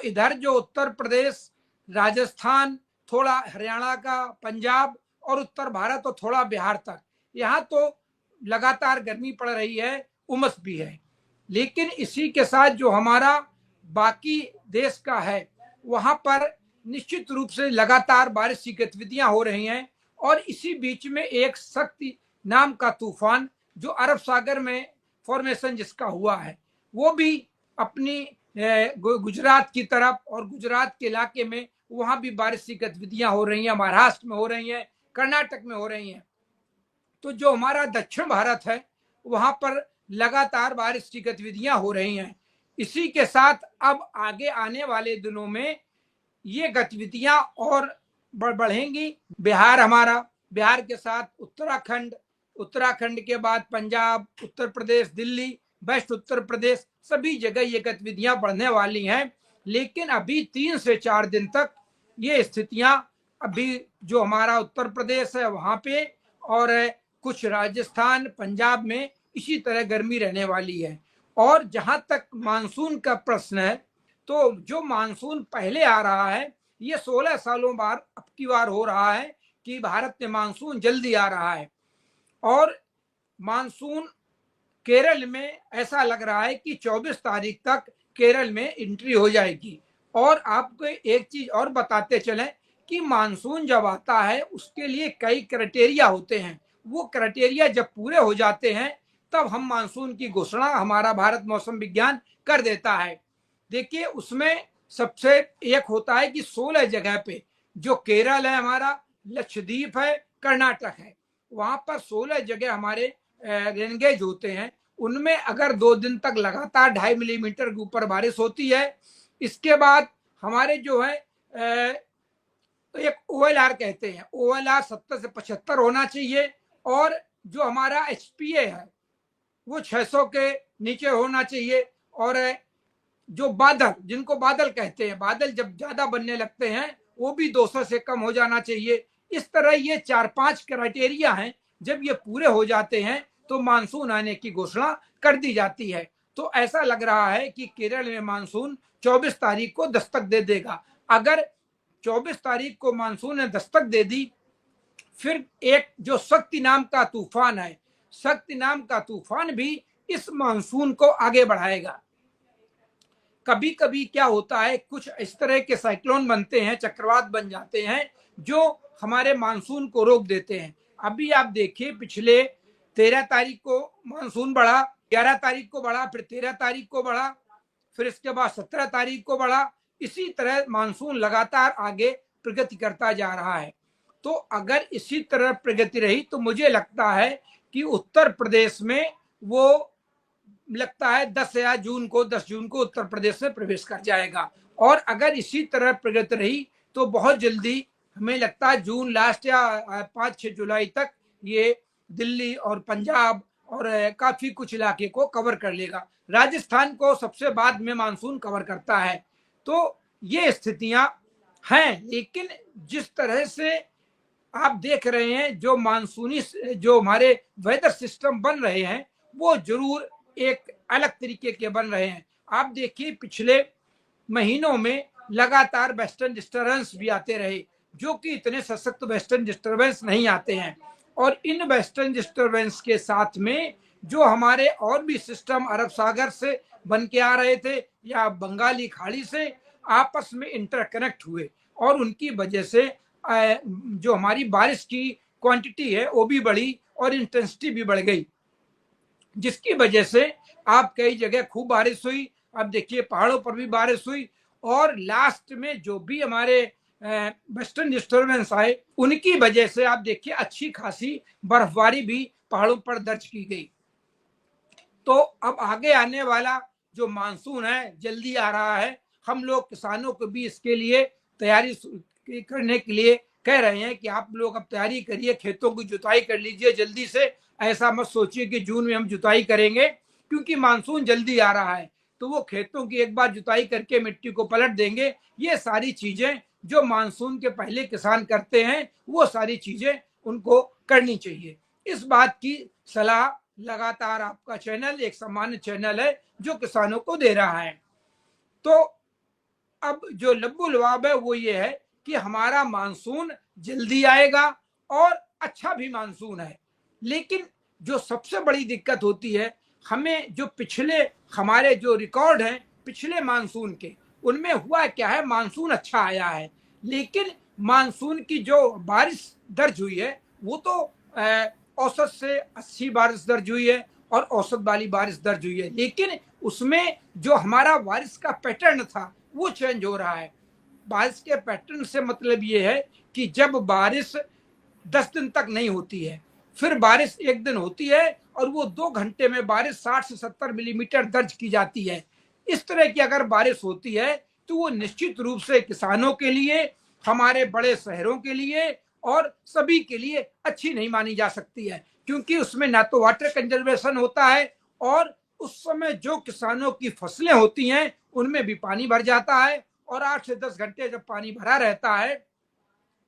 इधर जो उत्तर प्रदेश, राजस्थान, थोड़ा हरियाणा का, पंजाब और उत्तर भारत और थोड़ा बिहार तक, यहाँ तो लगातार गर्मी पड़ रही है, उमस भी है। लेकिन इसी के साथ जो हमारा बाकी देश का है, वहां पर निश्चित रूप से लगातार बारिश की गतिविधियां हो रही हैं। और इसी बीच में एक शक्ति नाम का तूफान जो अरब सागर में फॉर्मेशन जिसका हुआ है, वो भी अपनी गुजरात की तरफ और गुजरात के इलाके में वहां भी बारिश की गतिविधियां हो रही हैं, महाराष्ट्र में हो रही हैं, कर्नाटक में हो रही हैं। तो जो हमारा दक्षिण भारत है वहां पर लगातार बारिश की गतिविधियां हो रही हैं। इसी के साथ अब आगे आने वाले दिनों में ये गतिविधियां और बढ़ेंगी। बिहार हमारा, बिहार के साथ उत्तराखंड, उत्तराखंड के बाद पंजाब, उत्तर प्रदेश, दिल्ली, वेस्ट उत्तर प्रदेश, सभी जगह ये गतिविधियां बढ़ने वाली हैं। लेकिन अभी 3 से 4 दिन तक ये स्थितियां, अभी जो हमारा उत्तर प्रदेश है वहां पे और कुछ राजस्थान, पंजाब में इसी तरह गर्मी रहने वाली है। और जहां तक मानसून का प्रश्न है, तो जो मानसून पहले आ रहा है, ये 16 सालों बाद अब की बार हो रहा है कि भारत में मानसून जल्दी आ रहा है। और मानसून केरल में ऐसा लग रहा है कि 24 तारीख तक केरल में एंट्री हो जाएगी। और आपको एक चीज और बताते चलें कि मानसून जब आता है उसके लिए कई क्राइटेरिया होते हैं। वो क्राइटेरिया जब पूरे हो जाते हैं तब हम मानसून की घोषणा हमारा भारत मौसम विज्ञान कर देता है। देखिए, उसमें सबसे एक होता है कि 16 जगह पे, जो केरल है हमारा, लक्षद्वीप है, कर्नाटक है, वहां पर 16 जगह हमारे रेनगेज होते हैं। उनमें अगर 2 दिन तक लगातार 2.5 मिलीमीटर के ऊपर बारिश होती है, इसके बाद हमारे जो है एक OLR कहते हैं, OLR 70 से 75 होना चाहिए। और जो हमारा HPA है वो 600 के नीचे होना चाहिए। और जो बादल, जिनको बादल कहते हैं, बादल जब ज्यादा बनने लगते हैं वो भी 200 से कम हो जाना चाहिए। इस तरह ये 4-5 क्राइटेरिया हैं। जब ये पूरे हो जाते हैं तो मानसून आने की घोषणा कर दी जाती है। तो ऐसा लग रहा है कि केरल में मानसून 24 तारीख को दस्तक दे देगा। अगर 24 तारीख को मानसून ने दस्तक दे दी, फिर एक जो शक्ति नाम का तूफान है, शक्ति नाम का तूफान भी इस मानसून को आगे बढ़ाएगा। कभी कभी क्या होता है, कुछ इस तरह के साइक्लोन बनते हैं, चक्रवात बन जाते हैं जो हमारे मानसून को रोक देते हैं। अभी आप देखिए, पिछले 13 तारीख को मानसून बढ़ा, 11 तारीख को बढ़ा, फिर 13 तारीख को बढ़ा, फिर इसके बाद 17 तारीख को बढ़ा। इसी तरह मानसून लगातार आगे प्रगति करता जा रहा है। तो अगर इसी तरह प्रगति रही तो मुझे लगता है कि उत्तर प्रदेश में वो लगता है 10 जून को उत्तर प्रदेश में प्रवेश कर जाएगा। और अगर इसी तरह प्रगति रही तो बहुत जल्दी, हमें लगता है जून लास्ट या 5-6 जुलाई तक ये दिल्ली और पंजाब और काफी कुछ इलाके को कवर कर लेगा। राजस्थान को सबसे बाद में मानसून कवर करता है। तो ये स्थितियां हैं। लेकिन जिस तरह से आप देख रहे हैं, जो मानसूनी जो हमारे वेदर सिस्टम बन रहे हैं वो जरूर एक अलग तरीके के बन रहे हैं। आप देखिए, पिछले महीनों में लगातार वेस्टर्न डिस्टर्बेंस भी आते रहे, जो कि इतने सशक्त वेस्टर्न डिस्टर्बेंस नहीं आते हैं। और इन वेस्टर्न डिस्टर्बेंस के साथ में जो हमारे और भी सिस्टम अरब सागर से बन के आ रहे थे या बंगाली खाड़ी से, आपस में इंटरकनेक्ट हुए और उनकी वजह से जो हमारी बारिश की क्वांटिटी है वो भी बढ़ी और इंटेंसिटी भी बढ़ गई, जिसकी वजह से आप कई जगह खूब बारिश हुई। अब देखिए, पहाड़ों पर भी बारिश हुई। और लास्ट में जो भी हमारे वेस्टर्न डिस्टर्बेंस आए, उनकी वजह से आप देखिए अच्छी खासी बर्फबारी भी पहाड़ों पर दर्ज की गई। तो अब आगे आने वाला जो मानसून है जल्दी आ रहा है। हम लोग किसानों को भी इसके लिए तैयारी करने के लिए कह रहे हैं कि आप लोग अब तैयारी करिए, खेतों की जुताई कर लीजिए जल्दी से। ऐसा मत सोचिए कि जून में हम जुताई करेंगे, क्योंकि मानसून जल्दी आ रहा है। तो वो खेतों की एक बार जुताई करके मिट्टी को पलट देंगे। ये सारी चीजें जो मानसून के पहले किसान करते हैं, वो सारी चीजें उनको करनी चाहिए। इस बात की सलाह लगातार आपका चैनल एक सामान्य चैनल है जो किसानों को दे रहा है। तो अब जो लब्बो लुआब है वो ये है कि हमारा मानसून जल्दी आएगा और अच्छा भी मानसून है। लेकिन जो सबसे बड़ी दिक्कत होती है, हमें जो पिछले हमारे जो रिकॉर्ड हैं पिछले मानसून के, उनमें हुआ क्या है, मानसून अच्छा आया है लेकिन मानसून की जो बारिश दर्ज हुई है वो तो औसत से 80 बारिश दर्ज हुई है और औसत वाली बारिश दर्ज हुई है, लेकिन उसमें जो हमारा बारिश का पैटर्न था वो चेंज हो रहा है। बारिश के पैटर्न से मतलब ये है कि जब बारिश 10 दिन तक नहीं होती है, फिर बारिश एक दिन होती है और वो 2 घंटे में बारिश 60 से 70 मिलीमीटर दर्ज की जाती है। इस तरह की अगर बारिश होती है तो वो निश्चित रूप से किसानों के लिए, हमारे बड़े शहरों के लिए और सभी के लिए अच्छी नहीं मानी जा सकती है, क्योंकि उसमें ना तो वाटर कंजर्वेशन होता है और उस समय जो किसानों की फसलें होती हैं उनमें भी पानी भर जाता है और 8 से 10 घंटे जब पानी भरा रहता है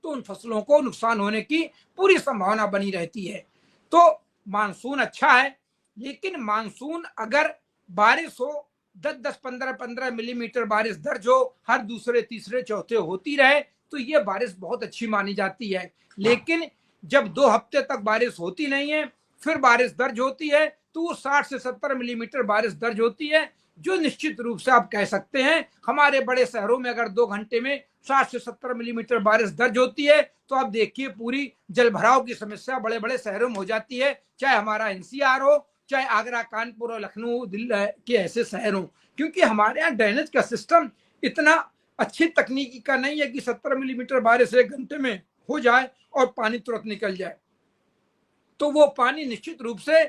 तो उन फसलों को नुकसान होने की पूरी संभावना बनी रहती है। तो मानसून अच्छा है, लेकिन मानसून अगर बारिश हो 10-10, 15-15 मिलीमीटर बारिश दर्ज हो, हर दूसरे तीसरे चौथे होती रहे तो ये बारिश बहुत अच्छी मानी जाती है। लेकिन जब 2 हफ्ते तक बारिश होती नहीं है, फिर बारिश दर्ज होती है तो वो 60 से 70 मिलीमीटर बारिश दर्ज होती है, जो निश्चित रूप से आप कह सकते हैं हमारे बड़े शहरों में अगर 2 घंटे में 60 से 70 मिलीमीटर बारिश दर्ज होती है तो आप देखिए पूरी जल भराव की समस्या बड़े बड़े शहरों में हो जाती है, चाहे हमारा एनसीआर हो, चाहे आगरा, कानपुर और लखनऊ, दिल्ली के ऐसे शहर हो, क्योंकि हमारे यहाँ ड्रेनेज का सिस्टम इतना अच्छी तकनीकी का नहीं है कि 70 मिलीमीटर बारिश 1 घंटे में हो जाए और पानी तुरंत निकल जाए। तो वो पानी निश्चित रूप से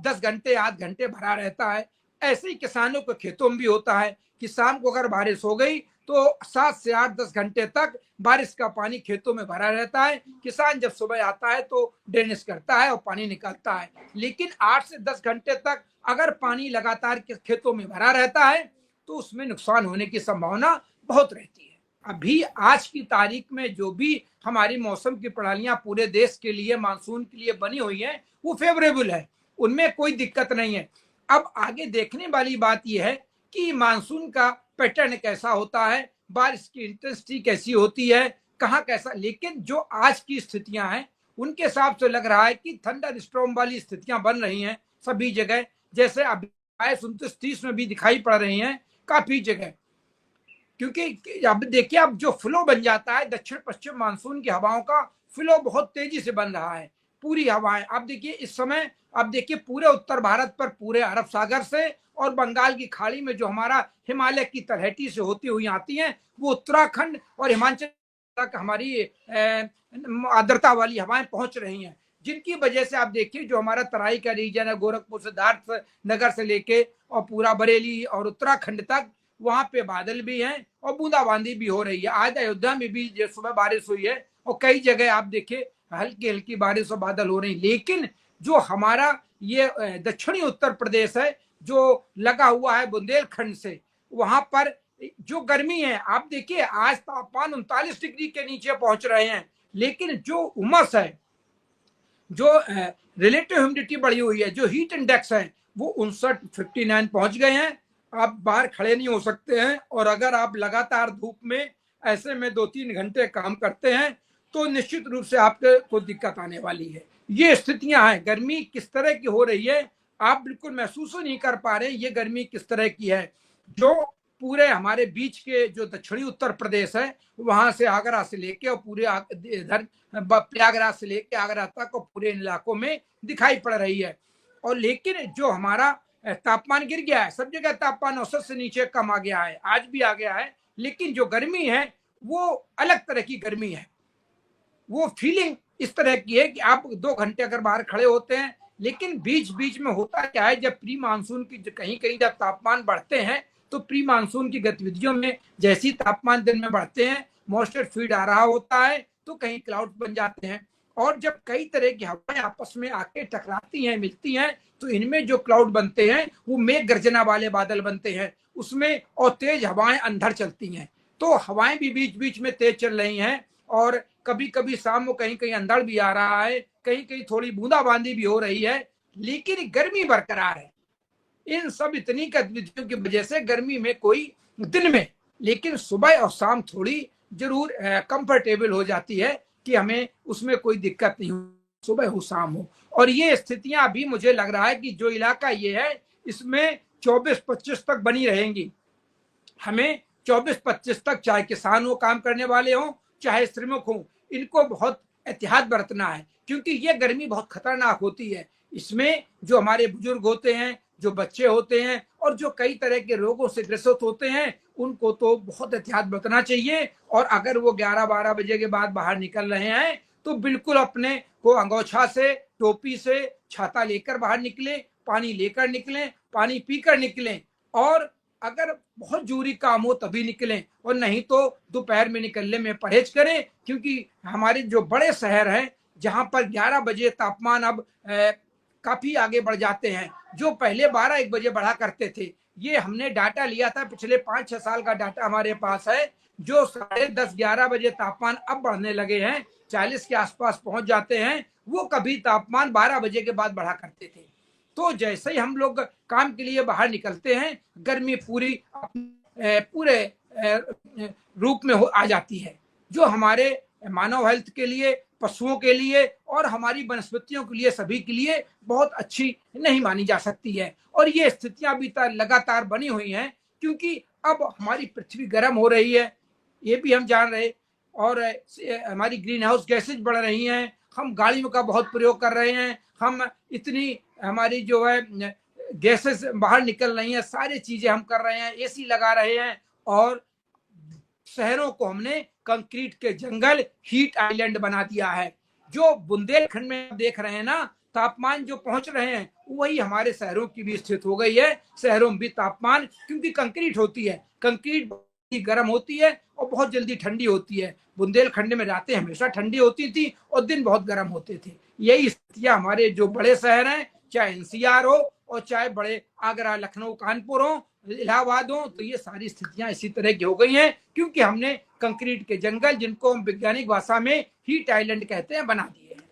10 घंटे, आध घंटे भरा रहता है। ऐसे ही किसानों के खेतों में भी होता है कि शाम को अगर बारिश हो गई तो 7 से 8-10 घंटे तक बारिश का पानी खेतों में भरा रहता है। किसान जब सुबह आता है तो ड्रेनेज करता है और पानी निकालता है, लेकिन 8 से 10 घंटे तक अगर पानी लगातार खेतों में भरा रहता है तो उसमें नुकसान होने की संभावना बहुत रहती है। अभी आज की तारीख में जो भी हमारी मौसम की प्रणालियां पूरे देश के लिए मानसून के लिए बनी हुई हैं वो फेवरेबल है, उनमें कोई दिक्कत नहीं है। अब आगे देखने वाली बात यह है कि मानसून का पैटर्न कैसा होता है, बारिश की इंटेंसिटी कैसी होती है, कहाँ कैसा, लेकिन जो आज की स्थितियां हैं उनके हिसाब से लग रहा है कि थंडर स्टॉर्म वाली स्थितियां बन रही हैं सभी जगह, जैसे अभी 29-30 में भी दिखाई पड़ रही हैं काफी जगह। क्योंकि अब देखिए अब जो फ्लो बन जाता है दक्षिण पश्चिम मानसून की हवाओं का फ्लो बहुत तेजी से बन रहा है, पूरी हवाएं अब देखिए इस समय, अब देखिए पूरे उत्तर भारत पर, पूरे अरब सागर से और बंगाल की खाड़ी में जो हमारा हिमालय की तलहटी से होती हुई आती हैं वो उत्तराखंड और हिमाचल तक हमारी आर्द्रता वाली हवाएं पहुंच रही हैं, जिनकी वजह से आप देखिए जो हमारा तराई का रीजन है, गोरखपुर सिद्धार्थ नगर से लेके और पूरा बरेली और उत्तराखंड तक, वहां पे बादल भी हैं और बूंदाबांदी भी हो रही है। आज अयोध्या में भी जो सुबह बारिश हुई है और कई जगह आप देखिए हल्की हल्की बारिश और बादल हो रही, लेकिन जो हमारा ये दक्षिणी उत्तर प्रदेश है जो लगा हुआ है बुंदेलखंड से, वहां पर जो गर्मी है आप देखिए आज तापमान 39 डिग्री के नीचे पहुंच रहे हैं, लेकिन जो उमस है, जो रिलेटिव ह्यूमिडिटी बढ़ी हुई है, जो हीट इंडेक्स है वो 59 पहुंच गए हैं। आप बाहर खड़े नहीं हो सकते हैं और अगर आप लगातार धूप में ऐसे में 2-3 घंटे काम करते हैं तो निश्चित रूप से आपको को दिक्कत आने वाली है। ये स्थितियां हैं, गर्मी किस तरह की हो रही है आप बिल्कुल महसूस नहीं कर पा रहे ये गर्मी किस तरह की है। जो पूरे हमारे बीच के जो दक्षिणी उत्तर प्रदेश है वहां से आगरा से लेके और पूरे इधर प्रयागराज से लेके आगरा तक और पूरे इलाकों में दिखाई पड़ रही है। और लेकिन जो हमारा तापमान गिर गया है, सब जगह तापमान औसत से नीचे कम आ गया है, आज भी आ गया है, लेकिन जो गर्मी है वो अलग तरह की गर्मी है। वो फीलिंग इस तरह की है कि आप 2 घंटे अगर बाहर खड़े होते हैं, लेकिन बीच बीच में होता क्या है, जब प्री मानसून की कहीं कहीं जब तापमान बढ़ते हैं तो प्री मानसून की गतिविधियों में जैसी तापमान दिन में बढ़ते हैं, मॉइस्चर फीड आ रहा होता है तो कहीं क्लाउड बन जाते हैं, और जब कई तरह की हवाएं आपस में आके टकराती हैं, मिलती हैं, तो इनमें जो क्लाउड बनते हैं वो मेघ गर्जना वाले बादल बनते हैं उसमें, और तेज हवाएं अंधड़ चलती हैं। तो हवाएं भी बीच बीच में तेज चल रही हैं और कभी कभी शाम को कहीं कहीं अंधड़ भी आ रहा है, कहीं कहीं थोड़ी बूंदाबांदी भी हो रही है, लेकिन गर्मी बरकरार है। इन सब इतनी गतिविधियों की वजह से गर्मी में कोई दिन में लेकिन सुबह और शाम थोड़ी जरूर कंफर्टेबल हो जाती है कि हमें उसमें कोई दिक्कत नहीं हो, सुबह हो शाम हो। और ये स्थितियां अभी मुझे लग रहा है कि जो इलाका ये है इसमें 24-25 तक बनी रहेंगी। हमें 24-25 तक, चाहे किसान हो, काम करने वाले हों, चाहे श्रमिक हों, इनको बहुत एहतियात बरतना है, क्योंकि ये गर्मी बहुत खतरनाक होती है। इसमें जो हमारे बुजुर्ग होते हैं, जो बच्चे होते हैं और जो कई तरह के रोगों से ग्रसित होते हैं, उनको तो बहुत एहतियात बरतना चाहिए। और अगर वो 11-12 बजे के बाद बाहर निकल रहे हैं तो बिल्कुल अपने को अंगोछा से, टोपी से, छाता लेकर बाहर निकलें, पानी लेकर निकलें, पानी पीकर निकलें। और अगर बहुत जरूरी काम हो तभी निकलें, और नहीं तो दोपहर में निकलने में परहेज करें, क्योंकि हमारे जो बड़े शहर हैं जहां पर 11 बजे तापमान अब काफी आगे बढ़ जाते हैं, जो पहले 12-1 बजे बढ़ा करते थे। ये हमने डाटा लिया था, पिछले 5-6 साल का डाटा हमारे पास है, जो 10:30-11 बजे तापमान अब बढ़ने लगे हैं, 40 के आसपास पहुंच जाते हैं। वो कभी तापमान 12 बजे के बाद बढ़ा करते थे। तो जैसे ही हम लोग काम के लिए बाहर निकलते हैं, गर्मी पूरे रूप में आ जाती है, जो हमारे मानव हेल्थ के लिए, पशुओं के लिए और हमारी वनस्पतियों के लिए, सभी के लिए बहुत अच्छी नहीं मानी जा सकती है। और ये स्थितियां अभी तक लगातार बनी हुई हैं, क्योंकि अब हमारी पृथ्वी गर्म हो रही है, ये भी हम जान रहे। और हमारी ग्रीन हाउस गैसेज बढ़ रही हैं, हम गाड़ियों का बहुत प्रयोग कर रहे हैं, हम इतनी हमारी जो है गैसेस बाहर निकल रही हैं, सारी चीजें हम कर रहे हैं, एसी लगा रहे हैं। और शहरों को हमने कंक्रीट के जंगल, हीट आइलैंड बना दिया है। जो बुंदेलखंड में देख रहे हैं ना, तापमान जो पहुंच रहे हैं, वही हमारे शहरों की भी स्थिति हो गई है। शहरों में भी तापमान, क्योंकि कंक्रीट होती है, कंक्रीट गर्म होती है और बहुत जल्दी ठंडी होती है। बुंदेलखंड में रातें हमेशा ठंडी होती थी और दिन बहुत गर्म होते थे। यही स्थितियां हमारे जो बड़े शहर हैं, चाहे एनसीआर हो और चाहे बड़े आगरा, लखनऊ, कानपुर हो, इलाहाबाद हो, तो ये सारी स्थितियां इसी तरह की हो गई हैं, क्योंकि हमने कंक्रीट के जंगल, जिनको हम वैज्ञानिक भाषा में हीट आइलैंड कहते हैं, बना दिए हैं।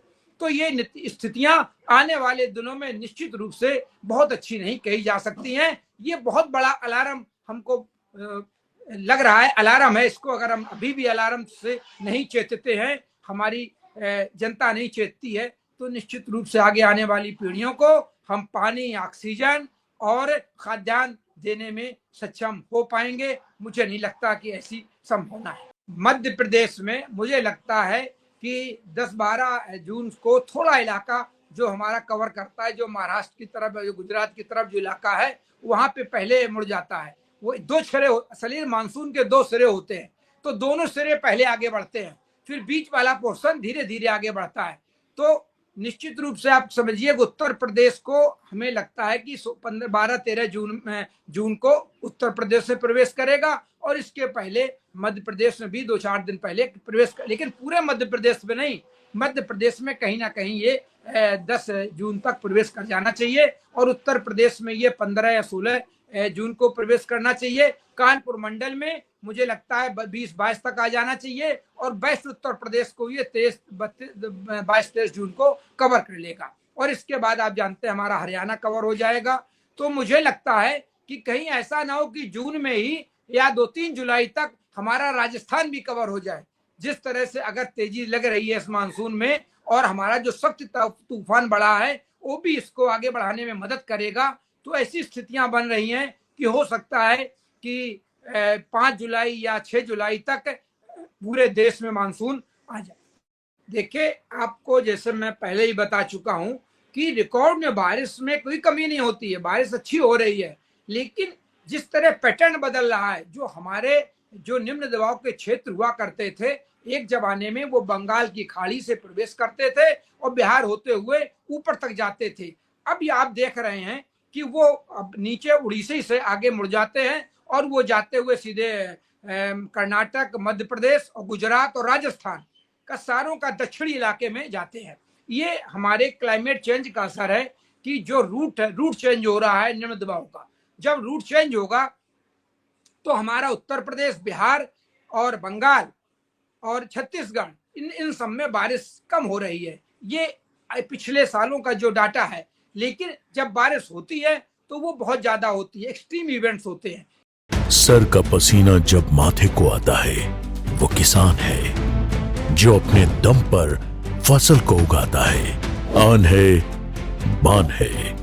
तो ये स्थितियां आने वाले दिनों में निश्चित रूप से बहुत अच्छी नहीं कही जा सकती हैं। ये बहुत बड़ा अलार्म हमको लग रहा है, अलार्म है। इसको अगर हम अभी भी अलार्म से नहीं चेतते हैं, हमारी जनता नहीं चेतती है, तो निश्चित रूप से आगे आने वाली पीढ़ियों को हम पानी, ऑक्सीजन और खाद्यान्न देने में सक्षम हो पाएंगे। मुझे नहीं लगता कि ऐसी संभावना है। मध्य प्रदेश में मुझे लगता है कि 10-12 जून को थोड़ा इलाका जो हमारा कवर करता है, जो महाराष्ट्र की तरफ, जो गुजरात की तरफ जो इलाका है, वहां पे पहले मुड़ जाता है। वो 2 सिरे, असल मानसून के 2 सिरे होते हैं, तो दोनों सिरे पहले आगे बढ़ते हैं, फिर बीच वाला पोर्शन धीरे धीरे आगे बढ़ता है। तो निश्चित रूप से आप समझिए, उत्तर प्रदेश को हमें लगता है कि 12-13 जून को उत्तर प्रदेश से प्रवेश करेगा, और इसके पहले मध्य प्रदेश में भी 2-4 दिन पहले प्रवेश कर, लेकिन पूरे मध्य प्रदेश में नहीं, मध्य प्रदेश में कहीं ना कहीं ये 10 जून तक प्रवेश कर जाना चाहिए, और उत्तर प्रदेश में ये 15 या 16 जून को प्रवेश करना चाहिए। कानपुर मंडल में मुझे लगता है 20-22 तक आ जाना चाहिए, और वेस्ट उत्तर प्रदेश को ये 22-23 जून को कवर कर लेगा। और इसके बाद आप जानते हैं हमारा हरियाणा कवर हो जाएगा। तो मुझे लगता है कि कहीं ऐसा ना हो कि जून में ही या 2-3 जुलाई तक हमारा राजस्थान भी कवर हो जाए। जिस तरह से अगर तेजी लग रही है इस मानसून में, और हमारा जो सख्त तूफान बढ़ा है, वो भी इसको आगे बढ़ाने में मदद करेगा। तो ऐसी स्थितियां बन रही हैं कि हो सकता है कि 5 जुलाई या 6 जुलाई तक पूरे देश में मानसून आ जाए। देखिए, आपको जैसे मैं पहले ही बता चुका हूं कि रिकॉर्ड में बारिश में कोई कमी नहीं होती है, बारिश अच्छी हो रही है, लेकिन जिस तरह पैटर्न बदल रहा है, जो हमारे जो निम्न दबाव के क्षेत्र हुआ करते थे एक जमाने में, वो बंगाल की खाड़ी से प्रवेश करते थे और बिहार होते हुए ऊपर तक जाते थे। अब ये आप देख रहे हैं कि वो अब नीचे उड़ीसा से आगे मुड़ जाते हैं, और वो जाते हुए सीधे कर्नाटक, मध्य प्रदेश और गुजरात और राजस्थान का सारों का दक्षिणी इलाके में जाते हैं। ये हमारे क्लाइमेट चेंज का असर है कि जो रूट चेंज हो रहा है निम्न दबाव का। जब रूट चेंज होगा तो हमारा उत्तर प्रदेश, बिहार और बंगाल और छत्तीसगढ़, इन सब में बारिश कम हो रही है। ये पिछले सालों का जो डाटा है। लेकिन जब बारिश होती है तो वो बहुत ज्यादा होती है, एक्सट्रीम इवेंट्स होते हैं। सर का पसीना जब माथे को आता है वो किसान है जो अपने दम पर फसल को उगाता है। आन है, बान है,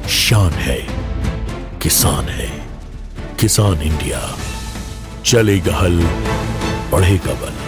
शान है, किसान है। किसान इंडिया, चलेगा हल, बढ़ेगा बल।